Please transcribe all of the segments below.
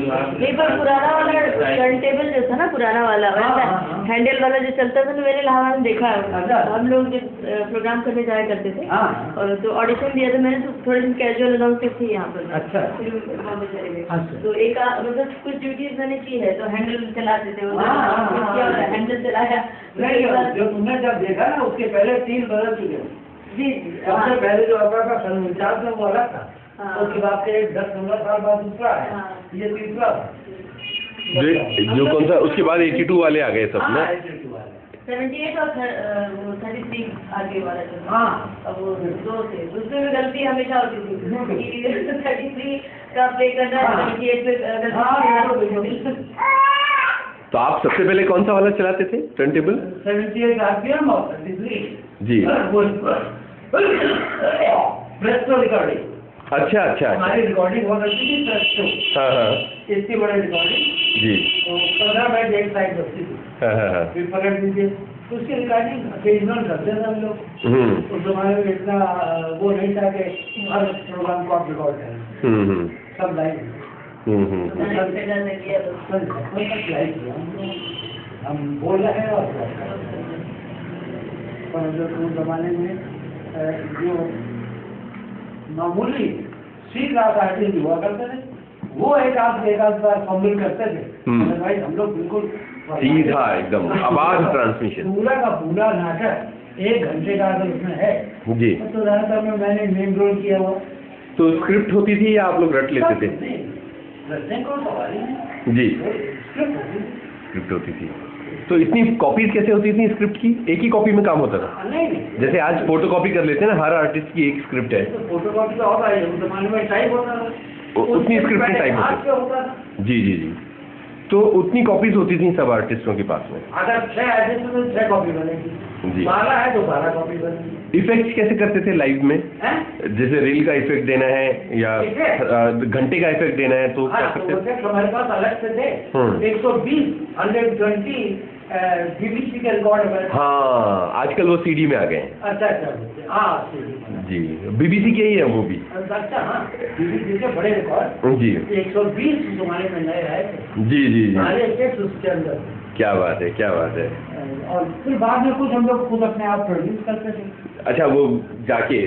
नहीं, पर पुराना वाला टर्न टेबल जो था ना, पुराना वाला हैंडल वाला जो चलता था, तो मैंने इलाहाबाद में देखा है। हम लोग जब प्रोग्राम करने जाया करते थे और तो ऑडिशन दिया था मैंने, तो थोड़े दिन कैजुअल अनाउंसर थी यहाँ पर। अच्छा। तो एक मतलब कुछ ड्यूटीज मैंने की है, तो हैंडल चलाते थे, हैंडल चलाया। जो तुमने जब देखा ना, उसके पहले 3 बदल चुके। जी, सबसे पहले जो आपका सन 49 में वो अलग था, उसके बाद से 10-15 साल बाद दूसरा है, ये तीसरा था। जो कौन सा, उसके बाद 82 वाले आ गए सब ना। 78 और 33 आगे वाला जो। अब वो 2 थे, उसमें भी गलती हमेशा होती थी। 33 का प्ले करना, 78 पे तो आप सबसे पहले कौन सा वाला चलाते थे टर्न टेबल? 78 आरपीएम और 33 जी। Presto recording. अच्छा अच्छा। हमारी रिकॉर्डिंग बहुत अच्छी थी, प्रेस्टो। हाँ। इतनी बड़ी रिकॉर्डिंग जी। तो 15 मिनट एक साइड बचती थी। फिर पकड़ दीजिए, तो उसकी रिकॉर्डिंग ओकेजनल करते थे हम लोग। उस जमाने में इतना वो नहीं था कि हर प्रोग्राम को आप रिकॉर्ड करें, सब लाइव। हम बोल रहे हैं और पर उस जमाने में जो मामूली सीख रहा था आर्टिस्ट हुआ करते थे, वो एक आध बार फंबल करते थे। भाई हम लोग बिल्कुल सीधा एकदम आवाज ट्रांसमिशन पूरा का पूरा नाटक 1 घंटे का अगर उसमें है जी, तो ज्यादातर में मैंने मेन रोल किया हुआ। तो स्क्रिप्ट होती थी या आप लोग रट लेते थे? जी, स्क्रिप्ट होती थी। तो इतनी कॉपीज कैसे होती थी स्क्रिप्ट की? एक ही कॉपी में काम होता था? नहीं, जैसे आज फोटो कॉपी कर लेते हैं ना, हर आर्टिस्ट की एक स्क्रिप्ट है। तो फोटो कॉपी तो और आई, उस जमाने में टाइप होता था, उतनी स्क्रिप्ट में टाइप होता था। जी जी जी। तो उतनी कॉपीज होती थी सब आर्टिस्टों के पास में? अगर 6 आर्टिस्ट में 6 कॉपी बनेगी, 12 है तो 12 कॉपी बनेगी। इफेक्ट्स कैसे करते थे लाइव में? जैसे रील का इफेक्ट देना है या घंटे का इफेक्ट देना है तो क्या करते थे? हमारे पास अलग से थे 120 120 बीबीसी के रिकॉर्ड। हाँ, आजकल वो सीडी में आ गए हैं। अच्छा अच्छा, हाँ जी, बीबीसी के ही है वो भी। अच्छा, हाँ, बीबीसी के बड़े रिकॉर्ड जी 120 जमाने में नए आए थे। जी जी जी, सारे इफेक्ट्स उसके अंदर। क्या बात है, क्या बात है। और फिर बाद में कुछ हम लोग खुद अपने आप प्रोड्यूस करते थे। अच्छा, वो जाके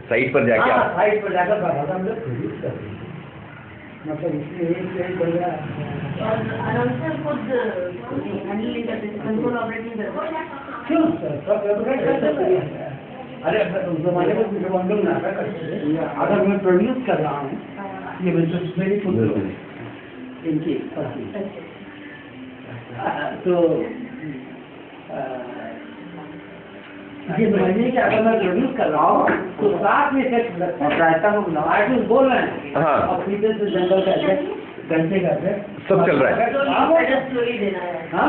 साइट पर जाके? हाँ, साइट पर जाकर हम लोग प्रोड्यूस करते थे, मतलब इसलिए यही बढ़ गया। और अनाउंसर खुद हैंडल नहीं करते थे, कंट्रोल ऑपरेटिंग करते? क्यों सर, सब करते थे। अरे उस जमाने में जब हम लोग नाटक करते थे, अगर मैं प्रोड्यूस कर रहा हूँ, ये मेरी खुद इनकी तो ये समझिए कि अगर मैं प्रोड्यूस कर रहा हूँ तो साथ में आर्टिस्ट बोल रहे हैं और पीछे से जंगल का इफेक्ट, घंटे का इफेक्ट सब चल रहा है। हाँ,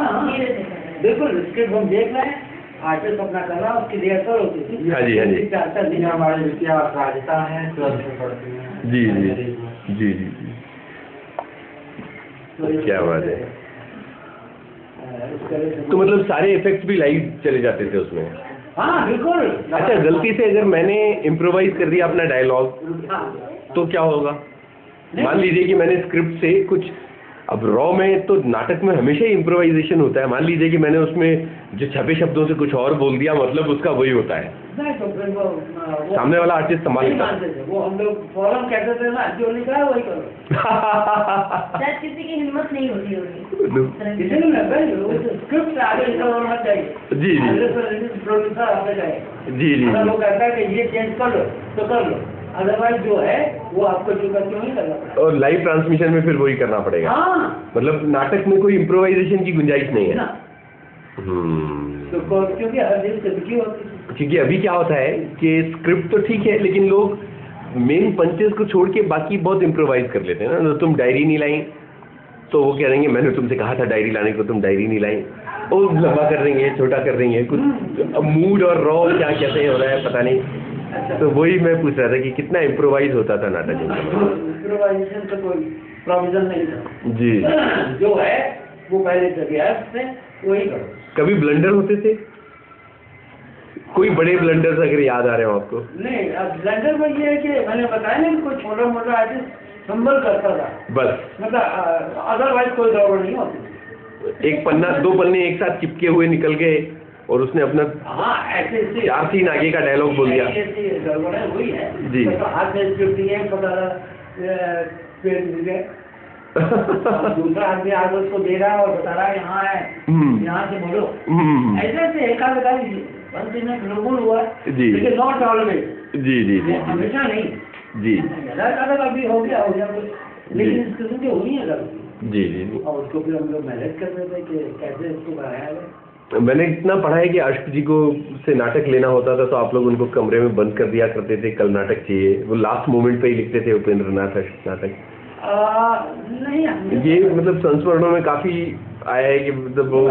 बिल्कुल, स्क्रिप्ट हम देख रहे हैं, आर्टिस्ट अपना कर रहा है, उसकी रिहर्सल होती थी। हाँ जी, हाँ जी। 4 दिन हमारे विद्या राजता है, पढ़ते हैं। जी जी जी जी, क्या बात है। तो मतलब सारे इफेक्ट्स भी लाइव चले जाते थे उसमें? हाँ बिल्कुल। अच्छा, गलती से अगर मैंने इम्प्रोवाइज कर दिया अपना डायलॉग तो क्या होगा? मान लीजिए कि मैंने स्क्रिप्ट से कुछ, अब रॉ में तो नाटक में हमेशा ही इम्प्रोवाइजेशन होता है, मान लीजिए कि मैंने उसमें जो छपे शब्दों से कुछ और बोल दिया, मतलब उसका वही होता है, नहीं तो फिर वो सामने वाला आर्टिस्ट संभालता है। वो हम लोग फौरन कहते थे ना, जो लिखा है वही करो। शायद किसी की हिम्मत नहीं होती होगी, इसलिए स्क्रिप्ट आगे होना चाहिए। जी जी प्रोड्यूसर आना चाहिए। जी जी। अगर वो कहता है कि ये चेंज कर लो तो कर लो, अदरवाइज जो है वो आपको जो करके नहीं करना पड़ेगा। और लाइव ट्रांसमिशन में फिर वही करना पड़ेगा। हाँ, मतलब नाटक में कोई इम्प्रोवाइजेशन की गुंजाइश नहीं है। तो क्योंकि हर दिन सबकी होती है। क्योंकि अभी क्या होता है कि स्क्रिप्ट तो ठीक है, लेकिन लोग मेन पंचेस को छोड़ के बाकी बहुत इम्प्रोवाइज कर लेते हैं ना। तो तुम डायरी नहीं लाई तो वो कह देंगे मैंने तुमसे कहा था डायरी लाने को, तुम डायरी नहीं लाई। वो लंबा कर देंगे, छोटा कर देंगे, कुछ मूड और रॉ क्या कैसे हो रहा है पता नहीं। तो वही मैं पूछ रहा था कि कितना इम्प्रोवाइज होता था नाटक में? इम्प्रोवाइजेशन का कोई प्रोविजन नहीं था जी। जो है वो पहले जगह से वही करो। कभी ब्लंडर होते थे? कोई बड़े ब्लंडर्स अगर याद आ रहे हो आपको? नहीं, अब ब्लंडर में ये है कि मैंने बताया ना, कोई छोटा मोटा आर्टिस्ट संभल करता था बस मतलब अदरवाइज कोई गड़बड़ नहीं होती। एक पन्ना 2 पन्ने एक साथ चिपके हुए निकल गए और उसने अपना हाँ ऐसे 4 सीन आगे का डायलॉग बोल दिया। ऐसी गड़बड़ है वही है जी। तो हाथ में स्क्रिप्ट दिए पता पेन मिल गए दूसरा आदमी आगे उसको दे रहा है और बता रहा है यहाँ है यहाँ से बोलो ऐसे ऐसे एकाध बिल्कुल हुआ जी। लेकिन नॉट ऑलवेज जी जी जी हमेशा नहीं जी अभी हो गया कुछ लेकिन इस किस्म की हुई है गलती जी जी जी। और उसको फिर हम लोग मैनेज कर रहे थे कि कैसे इसको बनाया जाए। मैंने इतना पढ़ा है कि अश्क जी को से नाटक लेना होता था तो आप लोग उनको कमरे में बंद कर दिया करते थे, कल नाटक चाहिए, वो लास्ट मोमेंट पे ही लिखते थे उपेंद्र नाथ अश्क नाटक। नहीं ये मतलब संस्मरणों में काफी आया है कि मतलब वो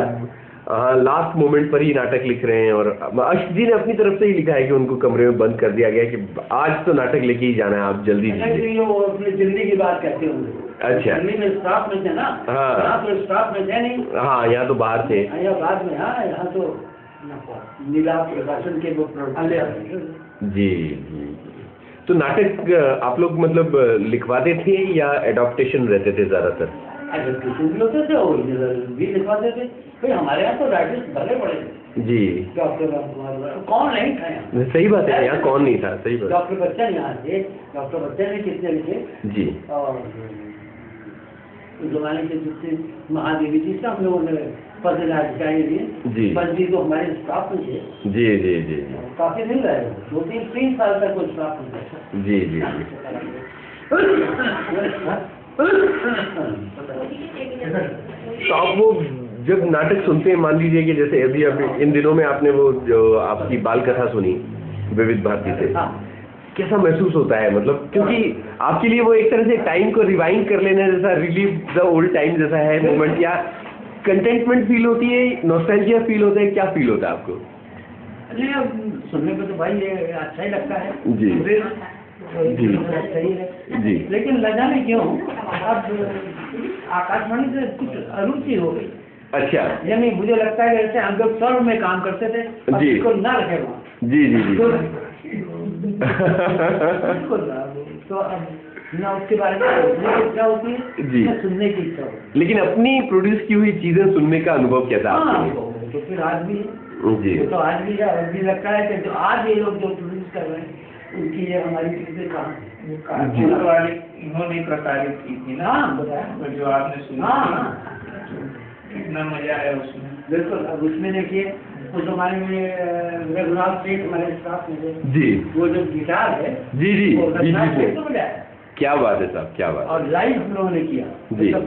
हाँ लास्ट मोमेंट पर ही नाटक लिख रहे हैं। और अश्क जी ने अपनी तरफ से ही लिखा है कि उनको कमरे में बंद कर दिया गया कि आज तो नाटक लेके ही जाना है, आप जल्दी दीजिए। वो अपनी दिल्ली की बात कहते होंगे। अच्छा दिल्ली में स्टाफ में थे ना। हाँ। यहाँ तो स्टाफ में थे नहीं। हाँ यहाँ तो बाहर थे। यहाँ बाद में हाँ यहाँ तो नीला प्रकाशन के वो जी जी। तो नाटक आप लोग मतलब लिखवाते थे या एडॉप्टेशन रहते थे ज्यादातर? एडॉप्टेशन भी होते थे ओरिजिनल भी लिखवाते थे। फिर हमारे यहाँ तो राइटर्स भले पड़े थे। जी। डॉक्टर कौन नहीं था यहाँ? सही बात है, यहाँ कौन नहीं था, सही बात। डॉक्टर बच्चन यहाँ थे। डॉक्टर बच्चन ने कितने लिखे जी। और उस जमाने के जितने महादेवी जी से हम लोगों ने पत्रकारिताएं दी जी। बंदी तो हमारे स्टाफ में थे। जी जी जी काफी दिन रहे 2-3 साल तक कोई स्टाफ में था। जी जी। तो आप वो जब नाटक सुनते हैं, मान लीजिए कि जैसे अभी इन दिनों में आपने वो जो आपकी बाल कथा सुनी विविध भारती से, कैसा महसूस होता है? मतलब क्योंकि आपके लिए वो एक तरह से टाइम को रिवाइंड कर लेने जैसा, रिलीव द ओल्ड टाइम जैसा है मोमेंट, या कंटेंटमेंट फील होती है, नॉस्टैल्जिया फील होता है, क्या फील होता है आपको? नहीं अब सुनने में तो भाई ये अच्छा ही लगता है जी जी सही है जी। लेकिन न जाने क्यों अब आकाशवाणी से कुछ अरुचि हो गई। अच्छा यानी मुझे लगता है जैसे हम लोग सर्व में काम करते थे जी इसको ना रखे वहाँ जी जी जी तो अब ना उसके बारे में सोचने की इच्छा होती है जी, ना सुनने की इच्छा होती है। लेकिन अपनी प्रोड्यूस की हुई चीजें सुनने का अनुभव कैसा आपके लिए? तो फिर आज भी जी तो आज भी है, अब भी लगता है कि जो आज ये लोग जो प्रोड्यूस कर रहे हैं उनकी ये हमारी चीजें कहाँ वाली इन्होंने प्रसारित की थी ना। हाँ बताया जो आपने सुनी हाँ कितना मजा आया उसमें। बिल्कुल। अब उसमें देखिए उस जमाने में रघुनाथ सेठ हमारे स्टाफ में थे। जी वो जो गिटार है जी जी वो जी रघुनाथ जी सेठ को बजाया क्या बात है साहब, क्या बात है। और लाइव हम लोगों ने किया जी। तो